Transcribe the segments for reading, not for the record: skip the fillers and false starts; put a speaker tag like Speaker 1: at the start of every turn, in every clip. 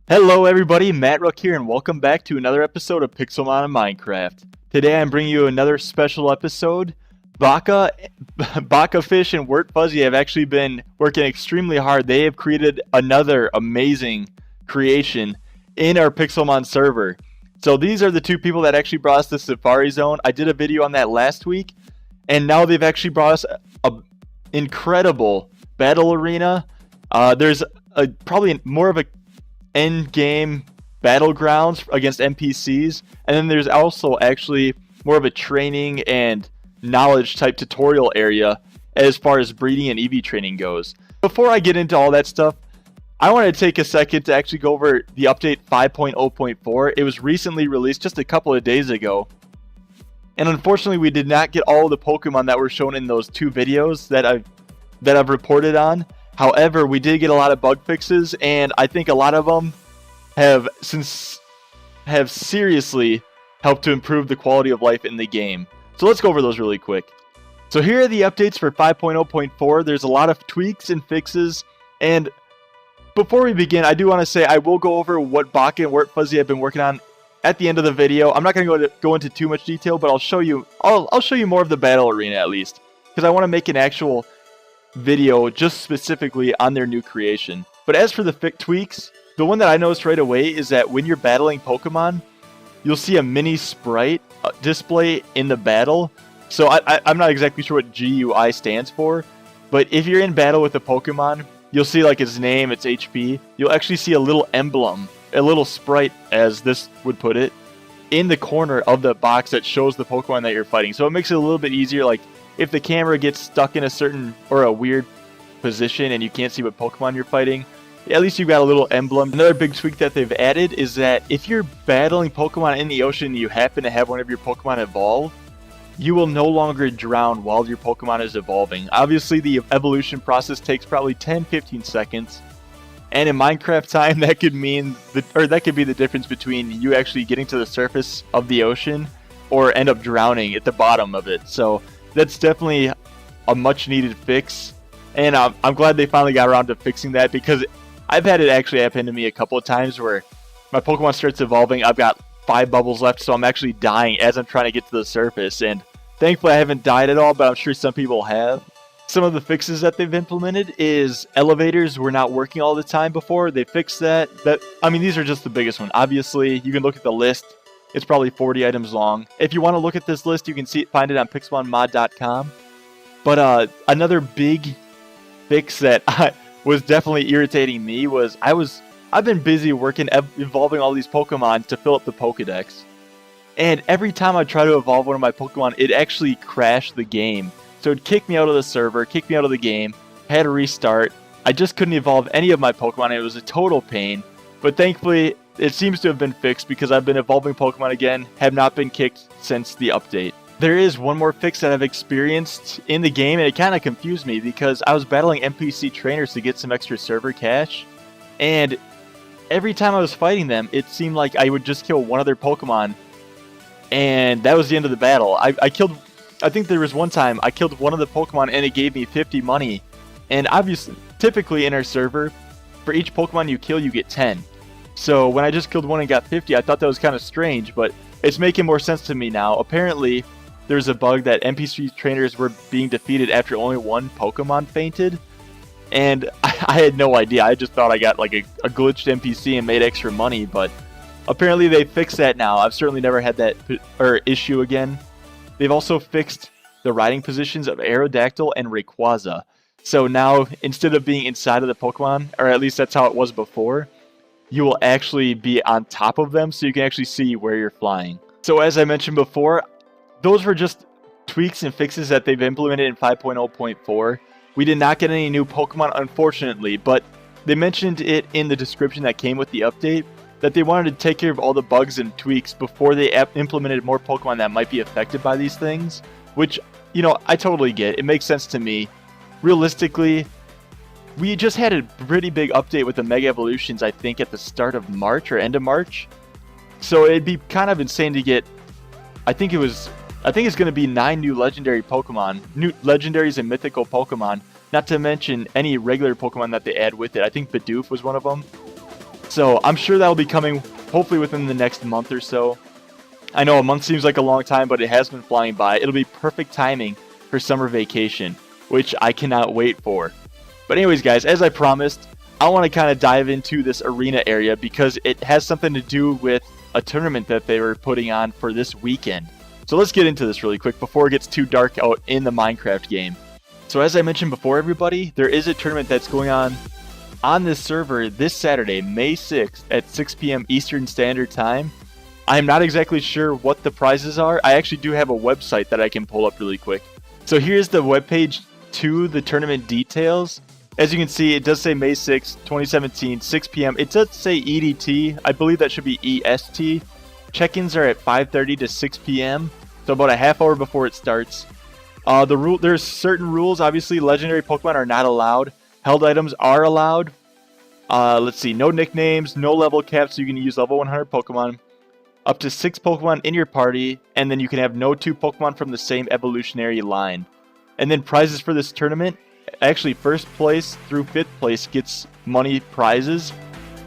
Speaker 1: Hello everybody, MattRuc here and welcome back to another episode of Pixelmon and Minecraft. Today I'm bringing you another special episode. Bakafish and Wertfuzzy have actually been working extremely hard. They have created another amazing creation in our Pixelmon server. So these are the two people that actually brought us the Safari Zone. I did a video on that last week, and now they've actually brought us an incredible battle arena. There's probably more of a end game battlegrounds against NPCs, and then there's also actually more of a training and knowledge type tutorial area as far as breeding and EV training goes. Before I get into all that stuff, I want to take a second to actually go over the update 5.0.4. It was recently released just a couple of days ago, and unfortunately we did not get all of the Pokemon that were shown in those two videos that I've reported on. However, we did get a lot of bug fixes, and I think a lot of them have seriously helped to improve the quality of life in the game. So let's go over those really quick. So here are the updates for 5.0.4. There's a lot of tweaks and fixes, and before we begin, I do want to say I will go over what Baka and Wertfuzzy have been working on at the end of the video. I'm not going to go into too much detail, but I'll show you more of the battle arena at least, because I want to make an actual video just specifically on their new creation. But as for the tweaks, the one that I noticed right away is that when you're battling Pokemon, you'll see a mini sprite display in the battle. So I'm not exactly sure what GUI stands for, but if you're in battle with a Pokemon, you'll see like its name, its HP. You'll actually see a little emblem, a little sprite, as this would put it, in the corner of the box that shows the Pokemon that you're fighting. So it makes it a little bit easier. Like if the camera gets stuck in a certain or a weird position and you can't see what Pokemon you're fighting, at least you've got a little emblem. Another big tweak that they've added is that if you're battling Pokemon in the ocean and you happen to have one of your Pokemon evolve, you will no longer drown while your Pokemon is evolving. Obviously, the evolution process takes probably 10-15 seconds. And in Minecraft time, that could be the difference between you actually getting to the surface of the ocean or end up drowning at the bottom of it. So that's definitely a much needed fix, and I'm glad they finally got around to fixing that, because I've had it actually happen to me a couple of times where my Pokemon starts evolving, I've got 5 bubbles left, so I'm actually dying as I'm trying to get to the surface, and thankfully I haven't died at all, but I'm sure some people have. Some of the fixes that they've implemented is elevators were not working all the time before. They fixed that. I mean, these are just the biggest one. Obviously, you can look at the list. It's probably 40 items long. If you want to look at this list, you can find it on pixelmonmod.com. But another big fix that was definitely irritating me was I've been busy working evolving all these Pokemon to fill up the Pokedex. And every time I try to evolve one of my Pokemon, it actually crashed the game. So it'd kick me out of the server, kick me out of the game, had to restart. I just couldn't evolve any of my Pokemon, and it was a total pain. But thankfully, it seems to have been fixed because I've been evolving Pokemon again, have not been kicked since the update. There is one more fix that I've experienced in the game, and it kind of confused me because I was battling NPC trainers to get some extra server cash, and every time I was fighting them, it seemed like I would just kill one of their Pokemon, and that was the end of the battle. I think there was one time I killed one of the Pokemon and it gave me 50 money, and obviously, typically in our server, for each Pokemon you kill, you get 10. So when I just killed one and got 50, I thought that was kind of strange, but it's making more sense to me now. Apparently, there's a bug that NPC trainers were being defeated after only one Pokemon fainted, and I had no idea. I just thought I got like a glitched NPC and made extra money, but apparently they fixed that now. I've certainly never had that issue again. They've also fixed the riding positions of Aerodactyl and Rayquaza. So now, instead of being inside of the Pokemon, or at least that's how it was before, you will actually be on top of them, so you can actually see where you're flying. So as I mentioned before, those were just tweaks and fixes that they've implemented in 5.0.4. We did not get any new Pokemon, unfortunately, but they mentioned it in the description that came with the update, that they wanted to take care of all the bugs and tweaks before they implemented more Pokemon that might be affected by these things, which, you know, I totally get. It makes sense to me. Realistically, we just had a pretty big update with the Mega Evolutions, I think, at the start of March or end of March. So it'd be kind of insane to get, I think it's going to be 9 new legendary Pokemon, new legendaries and mythical Pokemon, not to mention any regular Pokemon that they add with it. I think Bidoof was one of them. So I'm sure that'll be coming hopefully within the next month or so. I know a month seems like a long time, but it has been flying by. It'll be perfect timing for summer vacation, which I cannot wait for. But anyways, guys, as I promised, I want to kind of dive into this arena area because it has something to do with a tournament that they were putting on for this weekend. So let's get into this really quick before it gets too dark out in the Minecraft game. So as I mentioned before, everybody, there is a tournament that's going on this server this Saturday, May 6th at 6 p.m. Eastern Standard Time. I'm not exactly sure what the prizes are. I actually do have a website that I can pull up really quick. So here's the webpage to the tournament details. As you can see, it does say May 6th, 2017, 6 p.m. It does say EDT. I believe that should be EST. Check-ins are at 5:30 to 6 p.m. So about a half hour before it starts. There's certain rules. Obviously, legendary Pokemon are not allowed. Held items are allowed. Let's see. No nicknames, no level caps, so you can use level 100 Pokemon. Up to 6 Pokemon in your party, and then you can have no 2 Pokemon from the same evolutionary line. And then prizes for this tournament, actually first place through 5th place gets money prizes.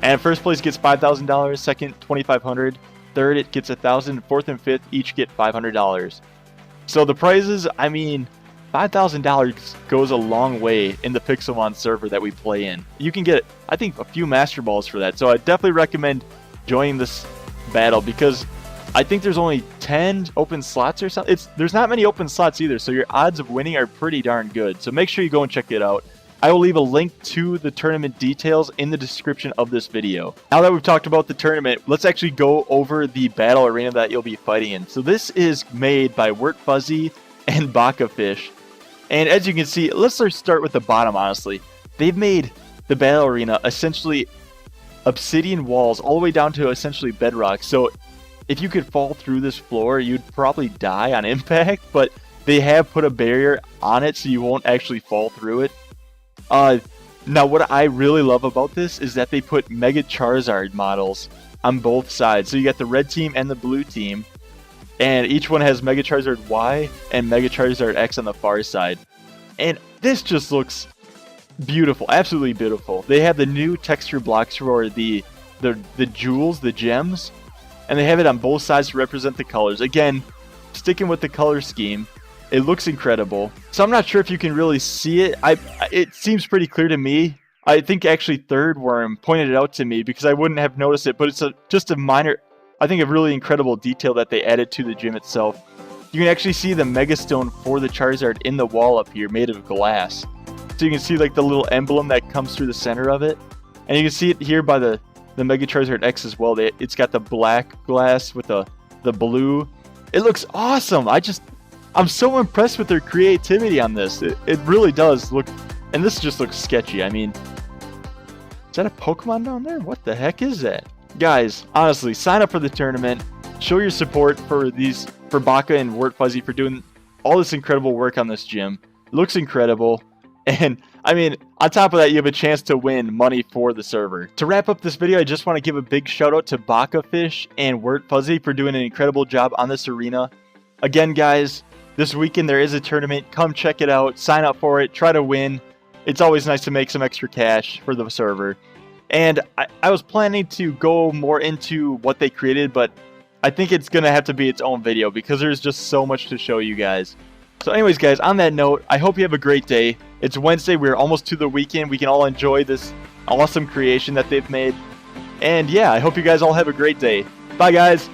Speaker 1: And first place gets $5,000, second $2,500, third it gets $1,000, fourth and fifth each get $500. So the prizes, I mean, $5,000 goes a long way in the Pixelmon server that we play in. You can get, I think, a few Master Balls for that. So I definitely recommend joining this battle because I think there's only 10 open slots or something. There's not many open slots either, so your odds of winning are pretty darn good. So make sure you go and check it out. I will leave a link to the tournament details in the description of this video. Now that we've talked about the tournament, let's actually go over the battle arena that you'll be fighting in. So this is made by Wertfuzzy and Bakafish. And as you can see, let's start with the bottom, honestly. They've made the battle arena essentially obsidian walls all the way down to essentially bedrock. So if you could fall through this floor, you'd probably die on impact, but they have put a barrier on it so you won't actually fall through it. Now what I really love about this is that they put Mega Charizard models on both sides. So you got the red team and the blue team, and each one has Mega Charizard Y and Mega Charizard X on the far side. And this just looks beautiful, absolutely beautiful. They have the new texture blocks for the jewels, the gems, and they have it on both sides to represent the colors. Again, sticking with the color scheme. It looks incredible. So I'm not sure if you can really see it. It seems pretty clear to me. I think actually Third Worm pointed it out to me because I wouldn't have noticed it, but it's just a minor, I think a really incredible detail that they added to the gym itself. You can actually see the Mega Stone for the Charizard in the wall up here made of glass. So you can see like the little emblem that comes through the center of it. And you can see it here by the Mega Charizard X as well. It's got the black glass with the blue. It looks awesome. I'm so impressed with their creativity on this. It really does look, and this just looks sketchy. I mean, is that a Pokemon down there? What the heck is that? Guys, honestly, sign up for the tournament. Show your support for Baka and Wertfuzzy for doing all this incredible work on this gym. It looks incredible. And, I mean, on top of that, you have a chance to win money for the server. To wrap up this video, I just want to give a big shout out to Bakafish and Wertfuzzy for doing an incredible job on this arena. Again, guys, this weekend there is a tournament. Come check it out. Sign up for it. Try to win. It's always nice to make some extra cash for the server. And I was planning to go more into what they created, but I think it's going to have to be its own video because there's just so much to show you guys. So anyways, guys, on that note, I hope you have a great day. It's Wednesday. We're almost to the weekend. We can all enjoy this awesome creation that they've made. And yeah, I hope you guys all have a great day. Bye, guys.